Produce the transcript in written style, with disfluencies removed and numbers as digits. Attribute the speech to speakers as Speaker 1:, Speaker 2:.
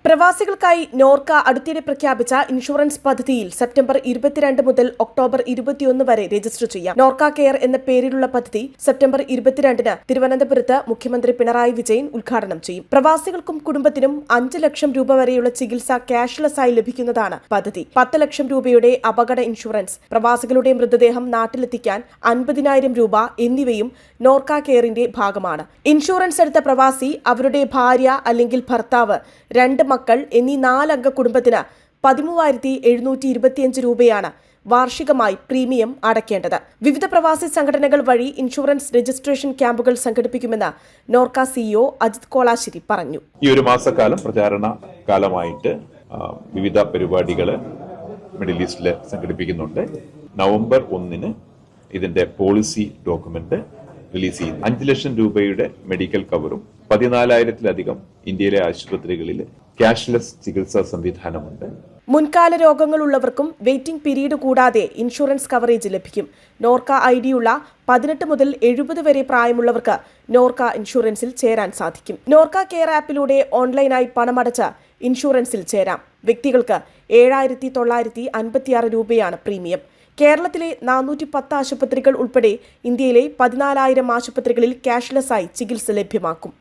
Speaker 1: പ്രവാസികൾക്കായി നോർക്ക അടുത്തിടെ പ്രഖ്യാപിച്ച ഇൻഷുറൻസ് പദ്ധതിയിൽ സെപ്റ്റംബർ 22 മുതൽ ഒക്ടോബർ 21 വരെ രജിസ്റ്റർ ചെയ്യാം. നോർക്ക കെയർ എന്ന പേരിലുള്ള പദ്ധതി സെപ്റ്റംബർ 22-ന് തിരുവനന്തപുരത്ത് മുഖ്യമന്ത്രി പിണറായി വിജയൻ ഉദ്ഘാടനം ചെയ്യും. പ്രവാസികൾക്കും കുടുംബത്തിനും 5 ലക്ഷം രൂപ വരെയുള്ള ചികിത്സ ക്യാഷ്ലെസ് ആയി ലഭിക്കുന്നതാണ് പദ്ധതി. 10 ലക്ഷം രൂപയുടെ അപകട ഇൻഷുറൻസ്, പ്രവാസികളുടെ മൃതദേഹം നാട്ടിലെത്തിക്കാൻ 50,000 രൂപ എന്നിവയും നോർക്ക കെയറിന്റെ ഭാഗമാണ്. ഇൻഷുറൻസ് എടുത്ത പ്രവാസി, അവരുടെ ഭാര്യ അല്ലെങ്കിൽ ഭർത്താവ്, 2 മക്കൾ എന്നീ 4 അംഗ കുടുംബത്തിന് 13,725 രൂപയാണ് വാർഷികമായി പ്രീമിയം അടയ്ക്കേണ്ടത്. വിവിധ പ്രവാസി സംഘടനകൾ വഴി ഇൻഷുറൻസ് രജിസ്ട്രേഷൻ ക്യാമ്പുകൾ സംഘടിപ്പിക്കുമെന്ന് നോർക്ക സിഇഒ അജിത് കോളാശ്ശേരി പറഞ്ഞു.
Speaker 2: ഈ ഒരു മാസക്കാലം പ്രചാരണ കാലമായിട്ട് വിവിധ പരിപാടികൾ മിഡിൽ ഈസ്റ്റിൽ സംഘടിപ്പിക്കുന്നുണ്ട്. നവംബർ 1-ന് ഇതിന്റെ പോളിസി ഡോക്യുമെന്റ് റിലീസ് ചെയ്യുന്നു. 5 ലക്ഷം രൂപയുടെ മെഡിക്കൽ കവറും 14,000-ലധികം ഇന്ത്യയിലെ ആശുപത്രികളിൽ ക്യാഷ്ലെസ് ചികിത്സാ സംവിധാനമുണ്ട്.
Speaker 1: മുൻകാല രോഗങ്ങളുള്ളവർക്കും വെയിറ്റിംഗ് പീരീഡ് കൂടാതെ ഇൻഷുറൻസ് കവറേജ് ലഭിക്കും. നോർക്ക ഐഡിയുള്ള 18 മുതൽ 70 വരെ പ്രായമുള്ളവർക്ക് നോർക്ക ഇൻഷുറൻസിൽ ചേരാൻ സാധിക്കും. നോർക്ക കെയർ ആപ്പിലൂടെ ഓൺലൈനായി പണമടച്ച് ഇൻഷുറൻസിൽ ചേരാം. വ്യക്തികൾക്ക് 7,956 രൂപയാണ് പ്രീമിയം. കേരളത്തിലെ 410 ആശുപത്രികൾ ഉൾപ്പെടെ ഇന്ത്യയിലെ 14,000 ആശുപത്രികളിൽ ക്യാഷ്ലെസ്സായി ചികിത്സ ലഭ്യമാക്കും.